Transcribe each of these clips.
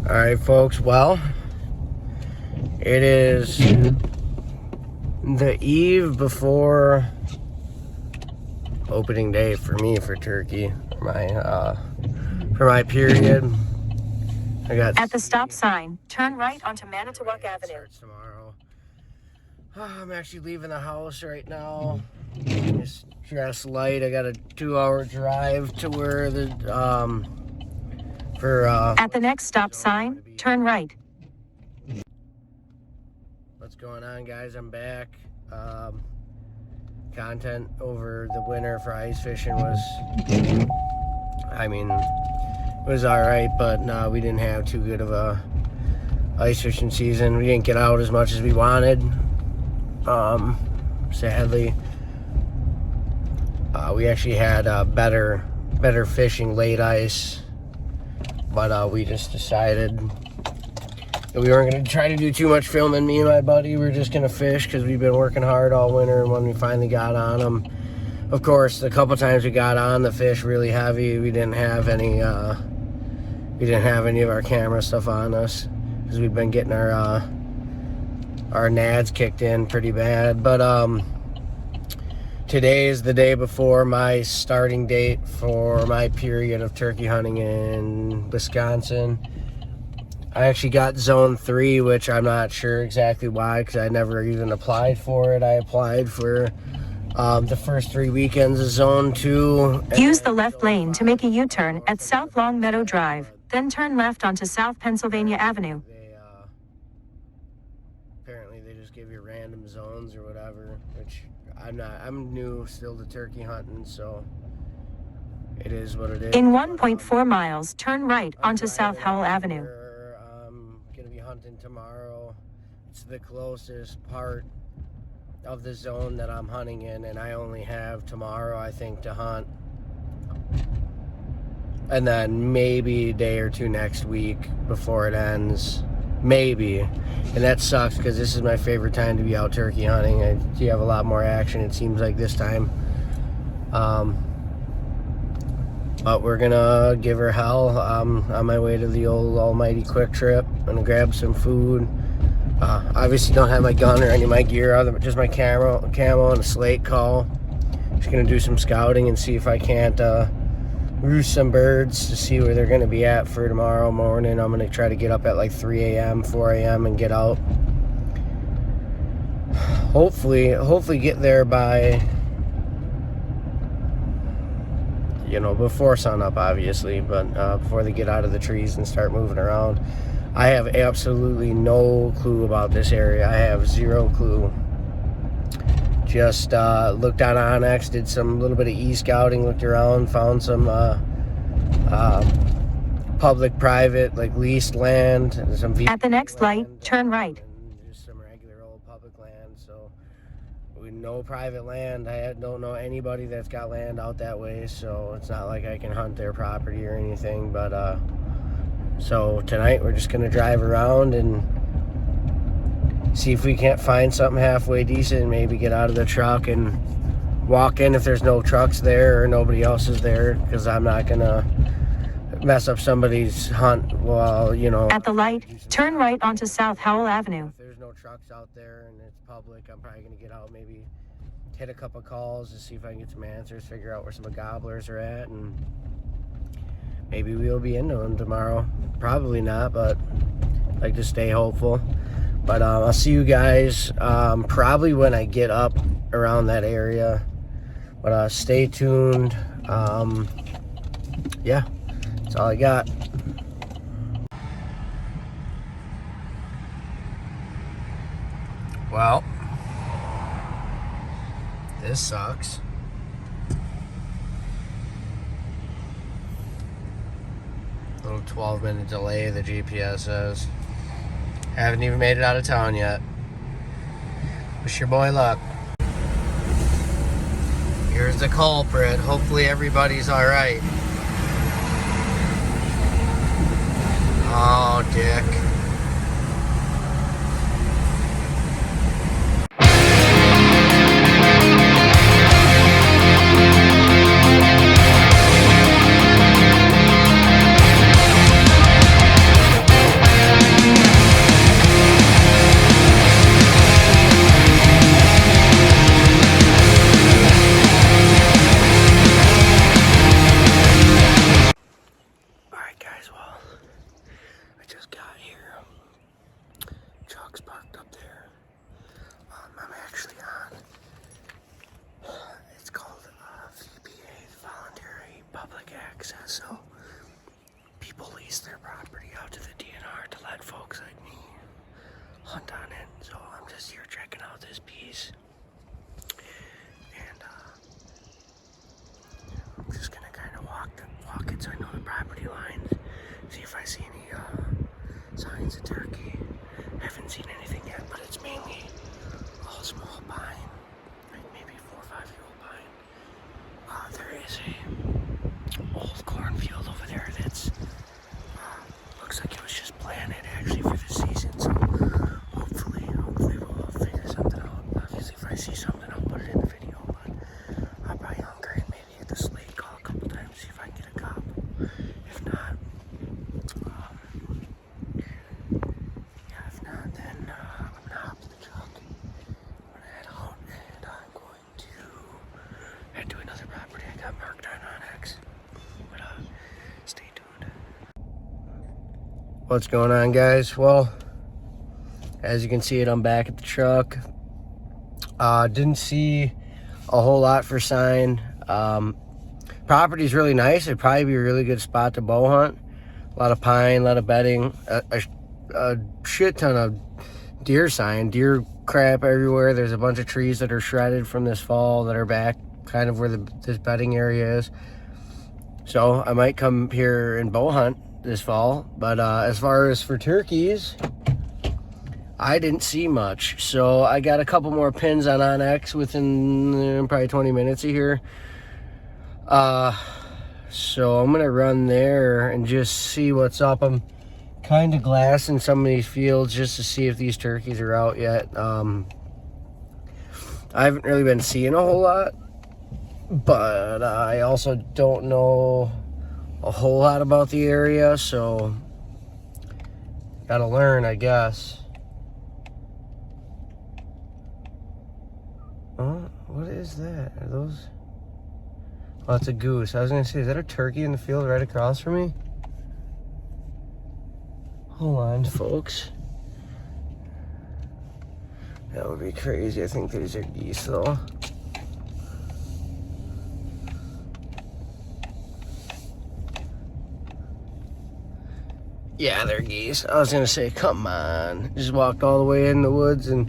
All right, folks. Well, it is the eve before opening day for me for turkey. For my period. I got at the stop sign. Turn right onto Manitowoc Avenue. Tomorrow. I'm actually leaving the house right now. Just dressed light. I got a 2-hour drive to where the at the next stop sign, turn right. What's going on, guys? I'm back. Content over the winter for ice fishing was, it was all right, but no, we didn't have too good of a ice fishing season. We didn't get out as much as we wanted. Sadly, we actually had better fishing late ice, but we just decided that we weren't going to try to do too much filming. Me and my buddy were just going to fish because we've been working hard all winter, and when we finally got on them, of course, the couple times we got on the fish really heavy, we didn't have any of our camera stuff on us because we've been getting our nads kicked in pretty bad. But today is the day before my starting date for my period of turkey hunting in Wisconsin. I actually got zone 3, which I'm not sure exactly why, because I never even applied for it. I applied for the first 3 weekends of zone 2. Use the left lane to make a U-turn at South Long Meadow Drive, then turn left onto South Pennsylvania Avenue. Apparently they just give you random zones or whatever, which I'm new still to turkey hunting, so it is what it is. In 1.4 miles, turn right onto South Howell Avenue. I'm gonna be hunting tomorrow. It's the closest part of the zone that I'm hunting in, and I only have tomorrow, I think, to hunt, and then maybe a day or two next week before it ends, maybe. And that sucks because this is my favorite time to be out turkey hunting. You have a lot more action, it seems like, this time. But we're gonna give her hell. I'm on my way to the old almighty Quick Trip. I'm gonna grab some food. Obviously don't have my gun or any of my gear other than just my camo and a slate call. Just gonna do some scouting and see if I can't roost some birds to see where they're gonna be at for tomorrow morning. I'm gonna try to get up at like 3 a.m., 4 a.m. and get out. Hopefully get there by, before sunup, obviously, but before they get out of the trees and start moving around. I have absolutely no clue about this area. I have zero clue. Just looked on Onyx, did some little bit of e-scouting, looked around, found some public-private, like leased land. Some at the next light, turn right. Just some regular old public land. So with no private land, I don't know anybody that's got land out that way. So it's not like I can hunt their property or anything. But so tonight we're just gonna drive around and see if we can't find something halfway decent, and maybe get out of the truck and walk in if there's no trucks there or nobody else is there, because I'm not gonna mess up somebody's hunt while, at the light, turn right onto South Howell Avenue. If there's no trucks out there and it's public, I'm probably gonna get out, maybe hit a couple calls to see if I can get some answers, figure out where some of the gobblers are at, and maybe we'll be into them tomorrow. Probably not, but I like to stay hopeful. But I'll see you guys probably when I get up around that area. But stay tuned. Yeah, that's all I got. Well, this sucks. Little 12-minute delay, the GPS says. Haven't even made it out of town yet. Wish your boy luck. Here's the culprit. Hopefully everybody's alright. Oh, dick. just got here. Truck's parked up there. I'm actually on, it's called VPA, Voluntary Public Access. So people lease their property out to the DNR to let folks like me hunt on it. So I'm just here checking out this piece. And I'm just gonna kind of walk it so I know the property lines. See if I see any signs of turkey. Haven't seen anything yet, but it's mainly all small pine, like maybe 4 or 5 year old pine. There is a old cornfield over there that's looks like it was just planted actually for the season. So hopefully we'll figure something out. Obviously, if I see something, I'll put it in the video. But I'll probably hunker and maybe hit the slate call a couple times, see if I can get a cop. If not, then I'm gonna hop in the truck. I'm gonna head out, and I'm going to head to another property I got marked on Onyx. But stay tuned. What's going on, guys? Well, as you can see, I'm back at the truck. Didn't see a whole lot for sign. Property's really nice. It'd probably be a really good spot to bow hunt. A lot of pine, a lot of bedding, a shit ton of deer sign, deer crap everywhere. There's a bunch of trees that are shredded from this fall that are back kind of where this bedding area is. So I might come here and bow hunt this fall. But as far as for turkeys, I didn't see much. So I got a couple more pins on Onyx within probably 20 minutes of here. So I'm gonna run there and just see what's up. I'm kind of glassing some of these fields just to see if these turkeys are out yet. I haven't really been seeing a whole lot, but I also don't know a whole lot about the area, so gotta learn, I guess. Oh, what is that? Are those? Oh, it's a goose. I was gonna say, is that a turkey in the field right across from me? Hold on, folks. That would be crazy. I think these are geese, though. Yeah, they're geese. I was gonna say, come on. Just walked all the way in the woods and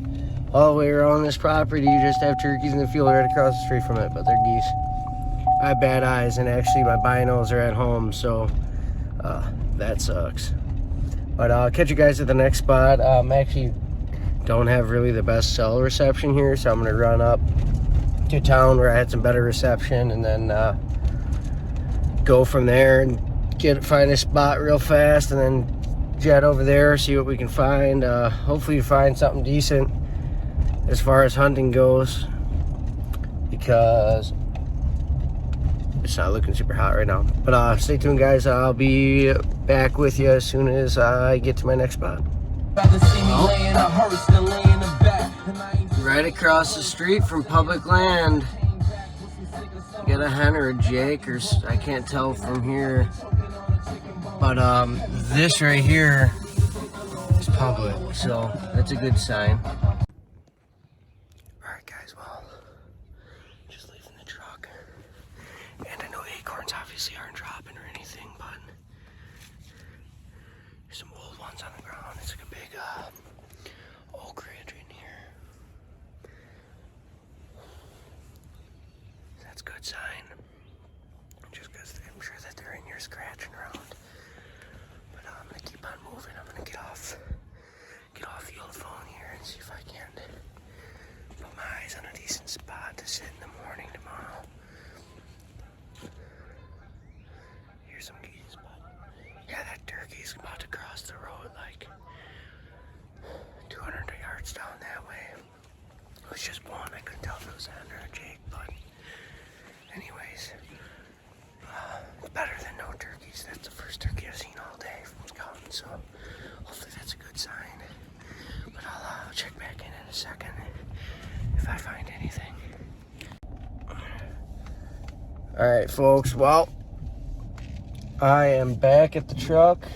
all the way around this property. You just have turkeys in the field right across the street from it, but they're geese. I have bad eyes, and actually my binos are at home, so that sucks. But I'll catch you guys at the next spot. Actually don't have really the best cell reception here, so I'm gonna run up to town where I had some better reception, and then go from there and find a spot real fast, and then jet over there, see what we can find. Hopefully find something decent as far as hunting goes, because it's not looking super hot right now. But stay tuned, guys. I'll be back with you as soon as I get to my next spot. Right across the street from public land. Get a hen or a jake, or I can't tell from here. But this right here is public, so that's a good sign. Alright, guys, well, just leaving the truck. And I know acorns obviously aren't dropping or anything, but there's some old ones on the ground. It's like a big oak ridge in here. That's a good sign. Just because I'm sure that they're in here scratching around. But I'm gonna keep on moving. I'm gonna get off the old phone here and see if I can put my eyes on a decent spot to sit in the morning tomorrow. Here's some geese, but yeah, that turkey's about to cross the road like 200 yards down that way. It was just one. I couldn't tell if it was a hen or a jake, but anyways, it's better than no turkeys. That's the first turkey I've seen all day from scouting, so hopefully that's a good sign. But I'll check back in a second if I find anything. Alright, folks, well, I am back at the truck,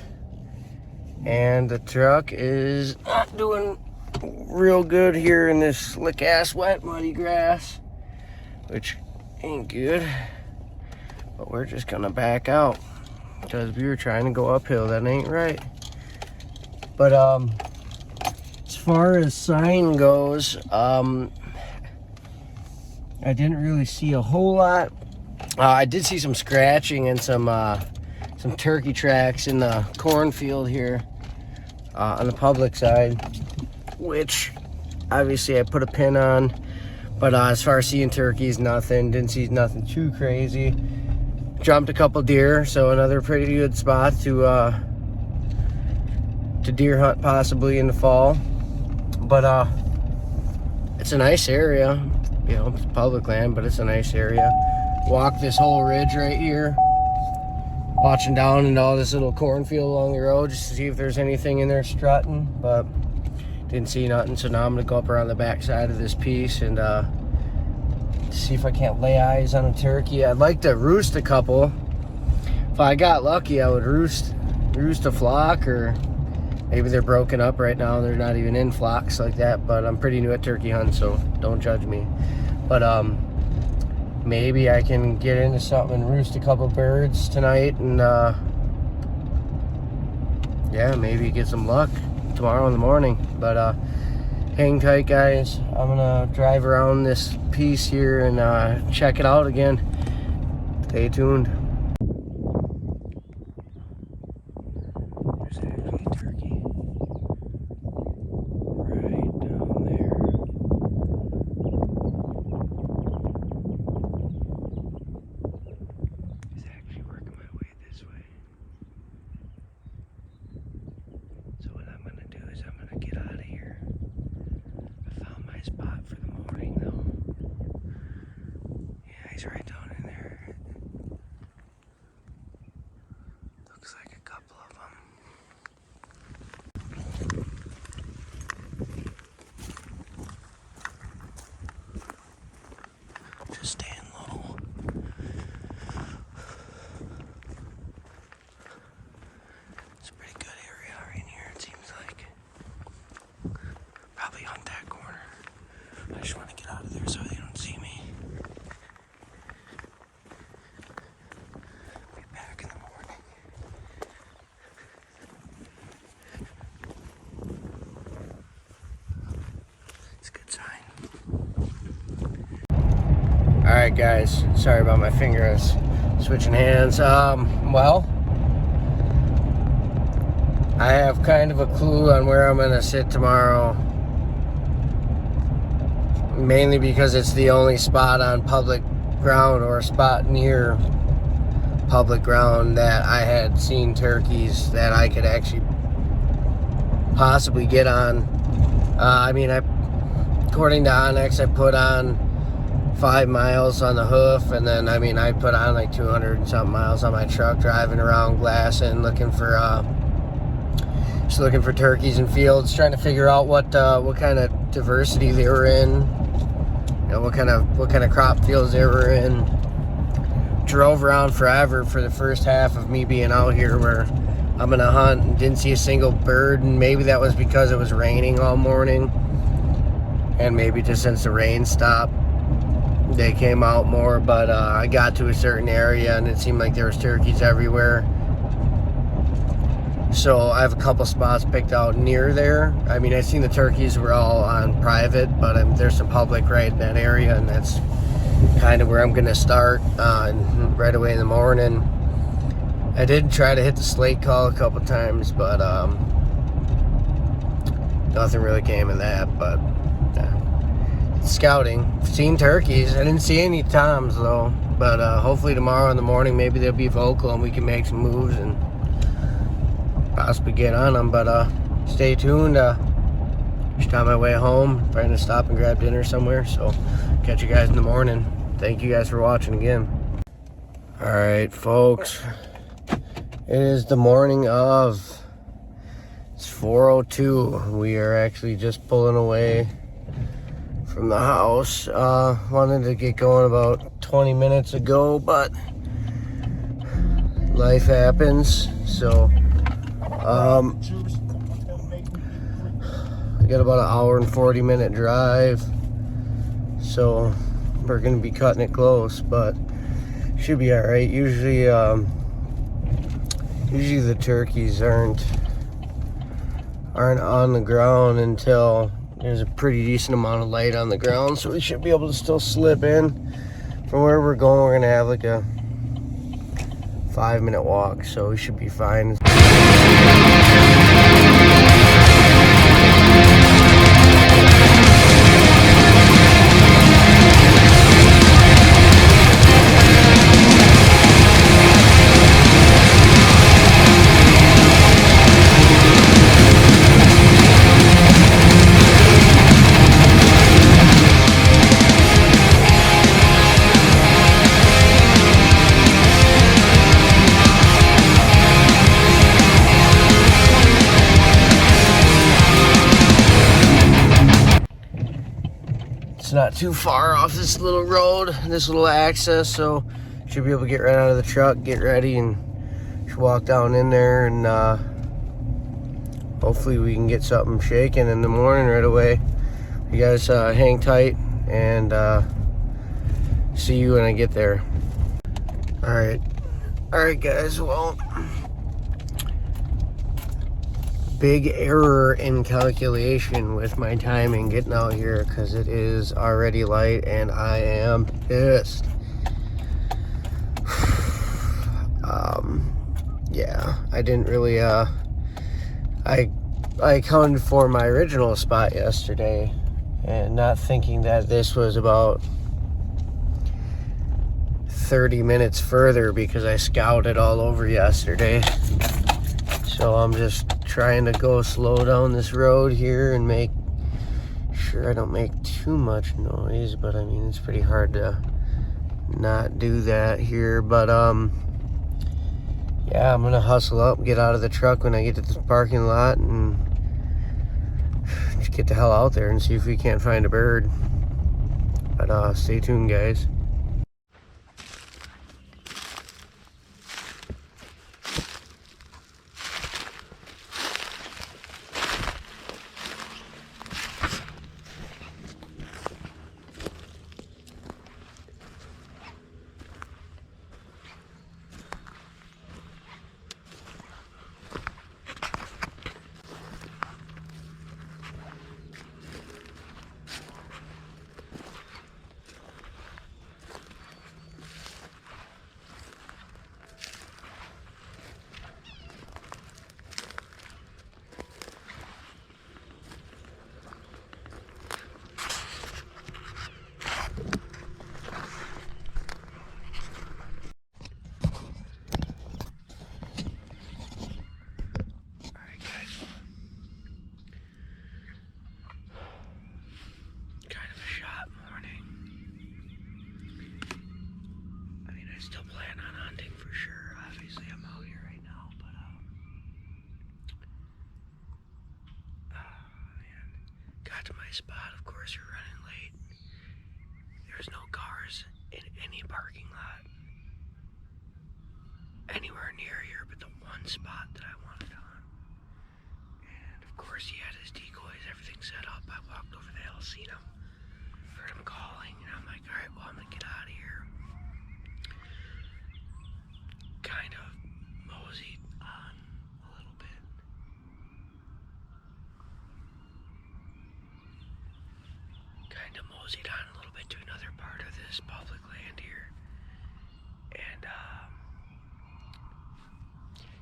And the truck is not doing real good here in this slick ass wet muddy grass, which ain't good. But we're just gonna back out because we were trying to go uphill. That ain't right. But as far as sign goes, I didn't really see a whole lot. I did see some scratching and some turkey tracks in the cornfield here on the public side, which obviously I put a pin on. But as far as seeing turkeys, nothing. Didn't see nothing too crazy. Jumped a couple deer, so another pretty good spot to deer hunt possibly in the fall. But it's a nice area. You know, it's public land, but it's a nice area. Walked this whole ridge right here, watching down into all this little cornfield along the road just to see if there's anything in there strutting, but didn't see nothing. So now I'm gonna go up around the back side of this piece and see if I can't lay eyes on a turkey. I'd like to roost a couple. If I got lucky, I would roost a flock, or maybe they're broken up right now. They're not even in flocks like that, but I'm pretty new at turkey hunting, so don't judge me. But maybe I can get into something and roost a couple birds tonight, and yeah, maybe get some luck tomorrow in the morning. But hang tight, guys. I'm gonna drive around this piece here and check it out again. Stay tuned. There's actually a turkey right down there. It's actually working my way this way. So what I'm gonna do is I'm gonna get out of here. I found my spot for the morning though. Yeah, he's right down in there. Looks like a couple of them. Just staying low. It's a pretty good area right here, it seems like. Probably hunt that corner. I just want to get out of there so they don't see me. Be back in the morning. It's a good sign. Alright guys, sorry about my fingers switching hands. Well, I have kind of a clue on where I'm gonna sit tomorrow. Mainly because it's the only spot on public ground, or a spot near public ground, that I had seen turkeys that I could actually possibly get on. I mean, according to Onyx, I put on 5 miles on the hoof, and then I put on like 200 and something miles on my truck, driving around glassing, looking for just looking for turkeys in fields, trying to figure out what kind of diversity they were in, you know, what kind of crop fields they were in. Drove around forever for the first half of me being out here, where I'm gonna hunt, and didn't see a single bird, and maybe that was because it was raining all morning, and maybe just since the rain stopped they came out more. But I got to a certain area and it seemed like there was turkeys everywhere. So I have a couple spots picked out near there. I mean, I seen the turkeys were all on private, but there's some public right in that area, and that's kind of where I'm gonna start right away in the morning. I did try to hit the slate call a couple times, but nothing really came of that. But scouting, seen turkeys. I didn't see any toms though, but hopefully tomorrow in the morning maybe they'll be vocal and we can make some moves and possibly get on them. But stay tuned. Just on my way home, trying to stop and grab dinner somewhere, so catch you guys in the morning. Thank you guys for watching again. All right, folks, it is the morning of, it's 4:02. We are actually just pulling away from the house. Wanted to get going about 20 minutes ago, but life happens. So We got about an hour and 40-minute drive, so we're gonna be cutting it close, but should be all right. Usually the turkeys aren't on the ground until there's a pretty decent amount of light on the ground, so we should be able to still slip in. From where we're going, we're gonna have like a 5-minute walk, so we should be fine. It's not too far off this little road, this little access, so should be able to get right out of the truck, get ready, and just walk down in there, and hopefully we can get something shaking in the morning right away. You guys hang tight, and see you when I get there. All right guys, well, big error in calculation with my timing getting out here, because it is already light and I am pissed. Yeah, I didn't really I accounted for my original spot yesterday and not thinking that this was about 30 minutes further, because I scouted all over yesterday. So I'm just trying to go slow down this road here and make sure I don't make too much noise, but I mean, it's pretty hard to not do that here. But yeah, I'm gonna hustle up, get out of the truck when I get to this parking lot, and just get the hell out there and see if we can't find a bird. But stay tuned, guys. Still plan on hunting for sure. Obviously, I'm out here right now, but man. Got to my spot. Of course, you're running late. There's no cars in any parking lot anywhere near here, but the one spot that I wanted on. And of course, he had his decoys, everything set up. I walked over the hill, seen him, heard him calling, and I'm like, all right, well, I'm gonna get out of here. Kind of moseyed on a little bit. To another part of this public land here. And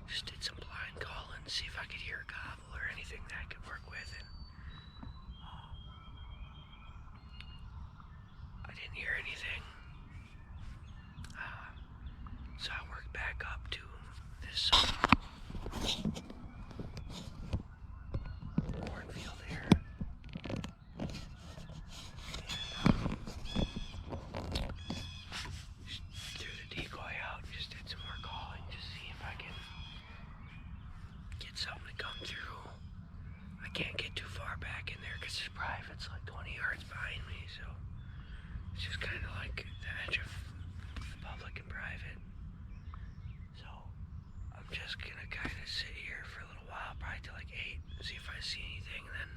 just did some blind calling to see if I could hear a gobble or anything that I could work with. And I didn't hear anything. So I worked back up to this cornfield here. Threw the decoy out and just did some more calling to see if I can get something to come through. I can't get too far back in there because it's private. It's like 20 yards behind me, so it's just kind of like the edge of the public and private. So I'm just gonna kind of sit here for a little while, probably till like 8, and see if I see anything, and then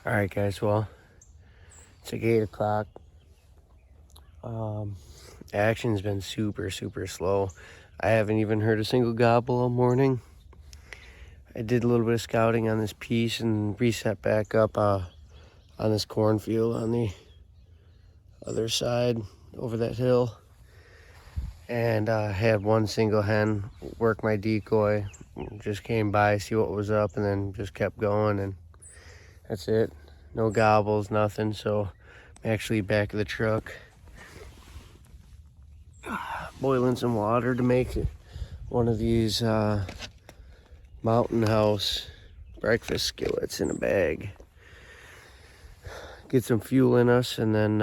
Alright guys, well, it's like 8 o'clock. Action's been super slow. I haven't even heard a single gobble all morning. I did a little bit of scouting on this piece and reset back up on this cornfield on the other side over that hill. And had one single hen work my decoy. Just came by, see what was up, and then just kept going, and that's it. No gobbles, nothing. So I'm actually back of the truck boiling some water to make one of these Mountain House breakfast skillets in a bag. Get some fuel in us, and then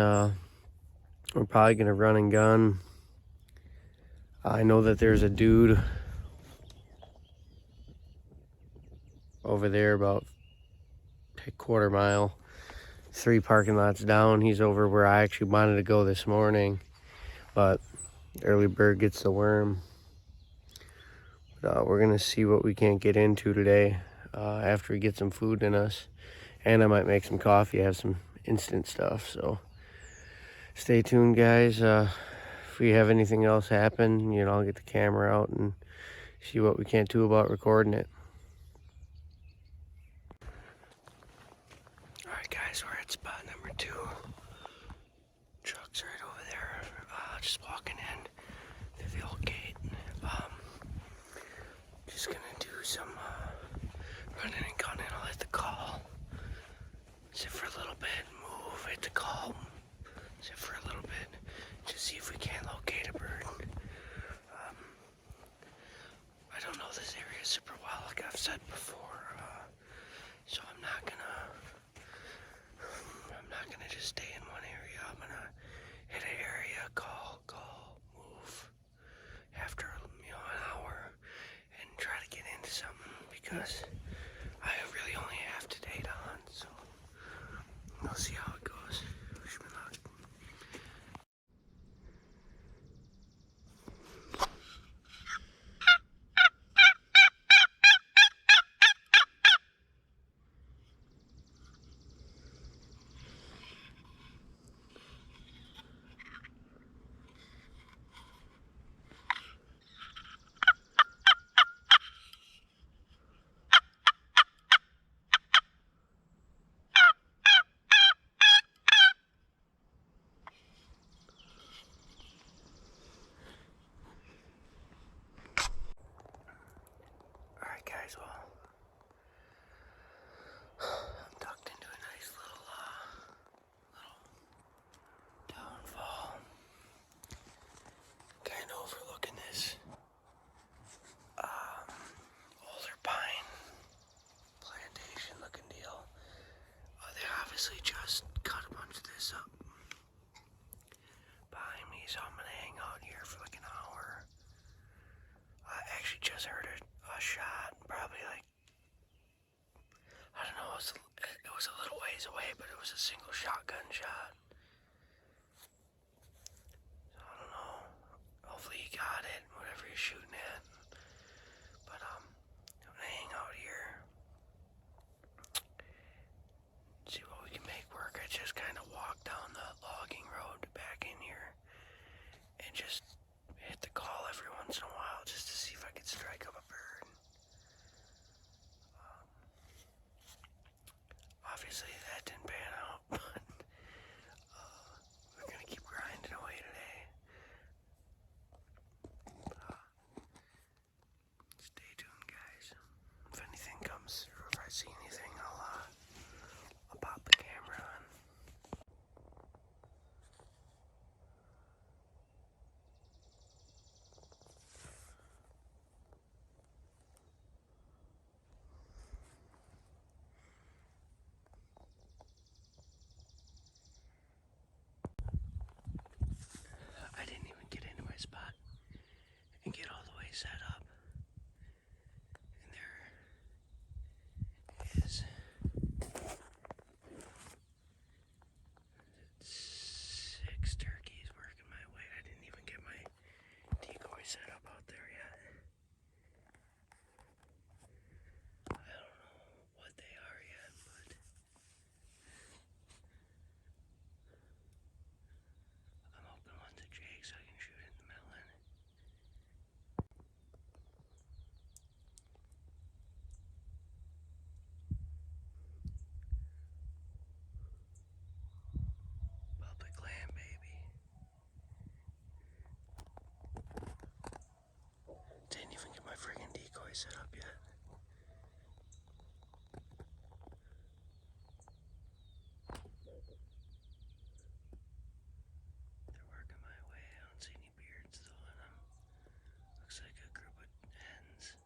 we're probably gonna run and gun. I know that there's a dude over there about a quarter mile, 3 parking lots down. He's over where I actually wanted to go this morning, but early bird gets the worm. But, we're gonna see what we can't get into today after we get some food in us, and I might make some coffee. I have some instant stuff, so stay tuned, guys. If we have anything else happen, you know, I'll get the camera out and see what we can't do about recording it. Alright guys, we're at spot number 2. Truck's right over there. Just walking in through the old gate. Just gonna do some running and gunning. I'll hit the call. Sit for a little bit, move, hit the call. Sit for a little bit. Just see if we can't locate a bird. I don't know this area super well, like I've said before. So I'm not gonna just stay in one area. I'm gonna hit an area, call, move after an hour, and try to get into something, because I really only have today to hunt. So we'll see how it goes. Wish me luck. Alright guys, well, I'm tucked into a nice little downfall. Kind of overlooking this older pine plantation looking deal. They obviously just cut a bunch of this up behind me, so I'm gonna hang out here for like an hour. I actually just heard a shot, probably like, I don't know, it was a little ways away, but it was a single shotgun shot. So I don't know, hopefully he got it, whatever he's shooting at. But I'm gonna hang out here, see what we can make work. I just kind of walked down the logging road back in here and just hit the call every once in a while just to see if I could strike up a bird. Obviously that didn't pan out, but we're gonna keep grinding away today. Stay tuned, guys. If anything comes through, if I see anything, I'll pop the camera on. slice it up yet. They're working my way. I don't see any beards though in them. Looks like a group of hens.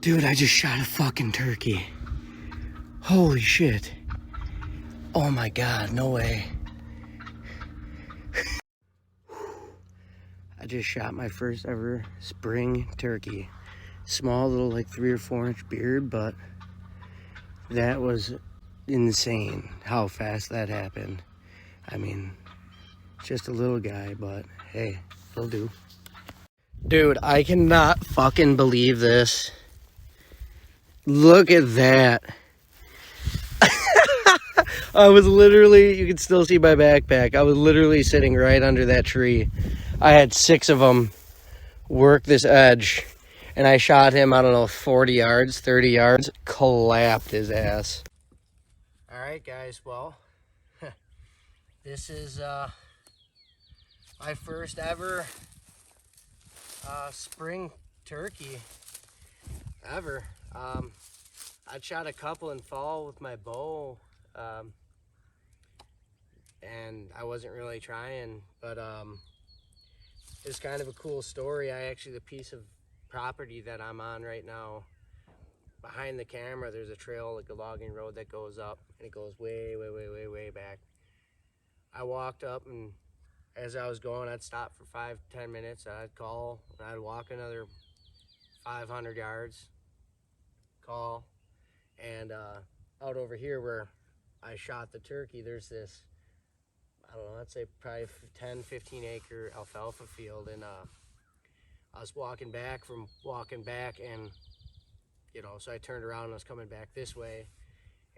Dude, I just shot a fucking turkey. Holy shit. Oh my god, no way. I just shot my first ever spring turkey. Small little like 3 or 4 inch beard, but that was insane how fast that happened. I mean, just a little guy, but hey, it'll do. Dude, I cannot fucking believe this. Look at that. I was literally, you can still see my backpack. I was literally sitting right under that tree. I had 6 of them work this edge, and I shot him, I don't know, 40 yards, 30 yards, clapped his ass. All right, guys, well, this is my first ever spring turkey ever. I shot a couple in fall with my bow, and I wasn't really trying, but it's kind of a cool story. The piece of property that I'm on right now, behind the camera, there's a trail, like a logging road that goes up, and it goes way, way, way, way, way back. I walked up, and as I was going, I'd stop for 5-10 minutes, I'd call, and I'd walk another 500 yards, call, and out over here where I shot the turkey, there's this, I don't know, I'd say probably 10-15 acre alfalfa field, and I was walking back, and so I turned around and I was coming back this way,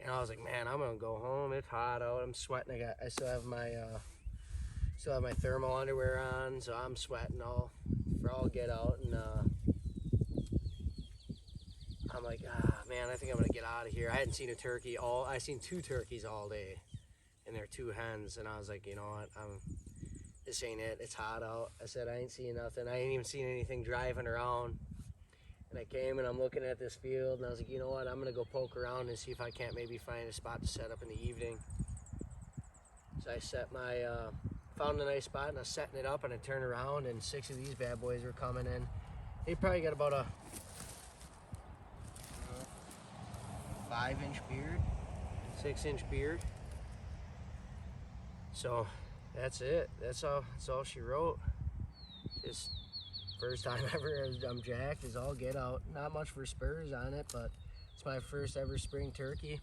and I was like, man, I'm gonna go home. It's hot out. I'm sweating. I still have my thermal underwear on, so I'm sweating all get out, and I'm like, man, I think I'm gonna get out of here. I hadn't seen a turkey I seen 2 turkeys all day, and they're 2 hens, and I was like, you know what, this ain't it. It's hot out. I said, I ain't seeing nothing. I ain't even seen anything driving around. And I came and I'm looking at this field, and I was like, you know what, I'm gonna go poke around and see if I can't maybe find a spot to set up in the evening. So I found a nice spot, and I was setting it up, and I turned around, and 6 of these bad boys were coming in. They probably got about a 5-inch beard, 6-inch beard. So that's it. That's all she wrote. Just first time ever I'm jacked is all get out. Not much for spurs on it, but it's my first ever spring turkey.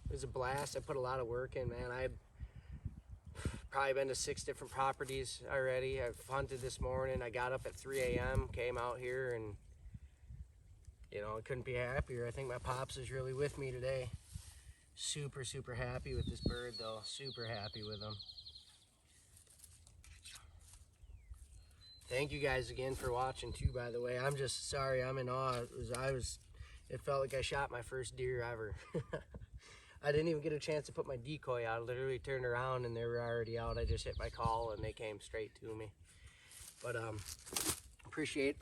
It was a blast. I put a lot of work in, man. I've probably been to 6 different properties already. I've hunted this morning. I got up at 3 a.m., came out here, and I couldn't be happier. I think my pops is really with me today. Super, super happy with this bird, though. Super happy with him. Thank you guys again for watching too, by the way. I'm just sorry, I'm in awe. It felt like I shot my first deer ever. I didn't even get a chance to put my decoy out. I literally turned around and they were already out. I just hit my call and they came straight to me. But appreciate.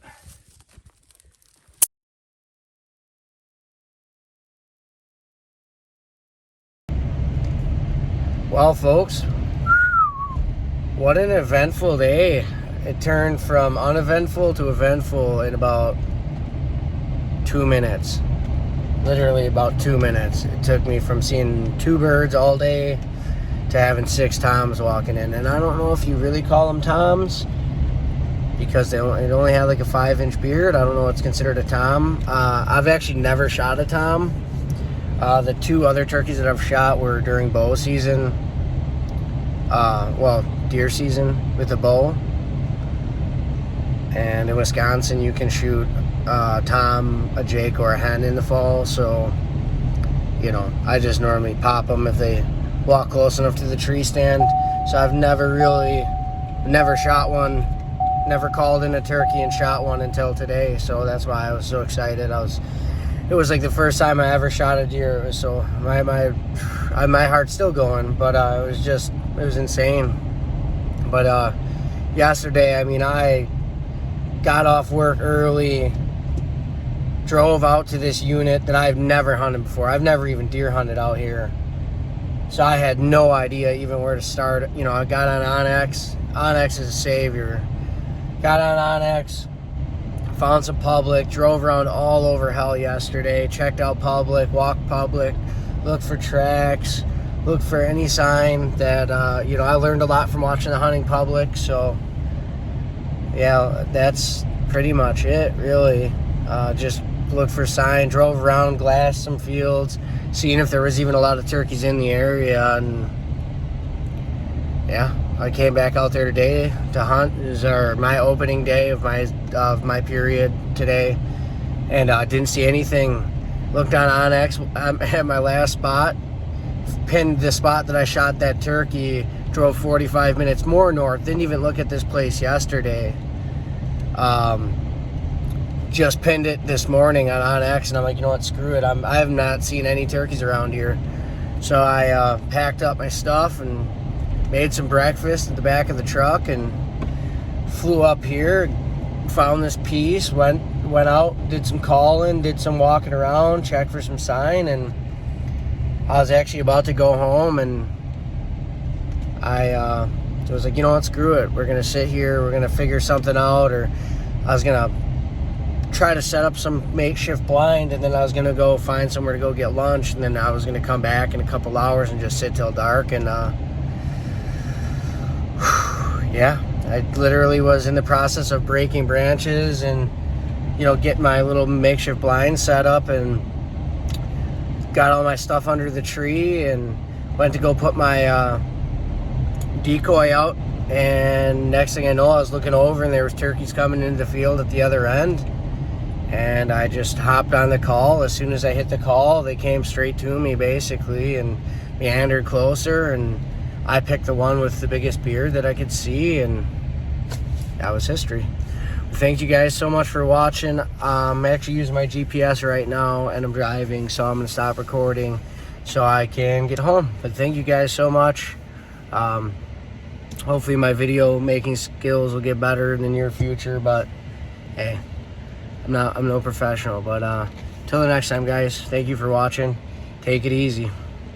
Well, folks, what an eventful day. It turned from uneventful to eventful in about 2 minutes. Literally about 2 minutes. It took me from seeing 2 birds all day to having 6 toms walking in. And I don't know if you really call them toms because it only had like a 5-inch beard. I don't know what's considered a tom. I've actually never shot a tom. The 2 other turkeys that I've shot were during bow season. Deer season with a bow. And in Wisconsin, you can shoot a tom, a jake, or a hen in the fall. So, I just normally pop them if they walk close enough to the tree stand. So I've never shot one never called in a turkey and shot one until today, so that's why I was so excited. It was like the first time I ever shot a deer. So my heart's still going, but it was insane. But yesterday, I mean, I got off work early, drove out to this unit that I've never hunted before. I've never even deer hunted out here, so I had no idea even where to start. You know, I got on Onyx. Onyx is a savior. Got on Onyx, found some public, drove around all over hell yesterday, checked out public, walked public, looked for tracks, looked for any sign that, you know, I learned a lot from watching the hunting public. So yeah, that's pretty much it, really. Just looked for sign, drove around, glassed some fields, seeing if there was even a lot of turkeys in the area, and yeah, I came back out there today to hunt. It was my opening day of my period today, and I didn't see anything. Looked on Onyx at my last spot, pinned the spot that I shot that turkey, drove 45 minutes more north, didn't even look at this place yesterday. Just pinned it this morning on Onyx, and I'm like, you know what, screw it. I have not seen any turkeys around here. So I packed up my stuff and made some breakfast at the back of the truck and flew up here, found this piece, went out, did some calling, did some walking around, checked for some sign, and I was actually about to go home, and I was like, you know what, screw it. We're gonna sit here, we're gonna figure something out, or I was gonna try to set up some makeshift blind, and then I was gonna go find somewhere to go get lunch, and then I was gonna come back in a couple hours and just sit till dark. And yeah, I literally was in the process of breaking branches and, you know, getting my little makeshift blind set up, and got all my stuff under the tree, and went to go put my decoy out, and next thing I know, I was looking over and there was turkeys coming into the field at the other end, and I just hopped on the call. As soon as I hit the call, they came straight to me basically and meandered closer, and I picked the one with the biggest beard that I could see, and that was history. Thank you guys so much for watching. I'm actually using my GPS right now, and I'm driving, so I'm gonna stop recording so I can get home. But thank you guys so much. Hopefully my video making skills will get better in the near future, but hey, I'm no professional. But till the next time, guys, thank you for watching. Take it easy.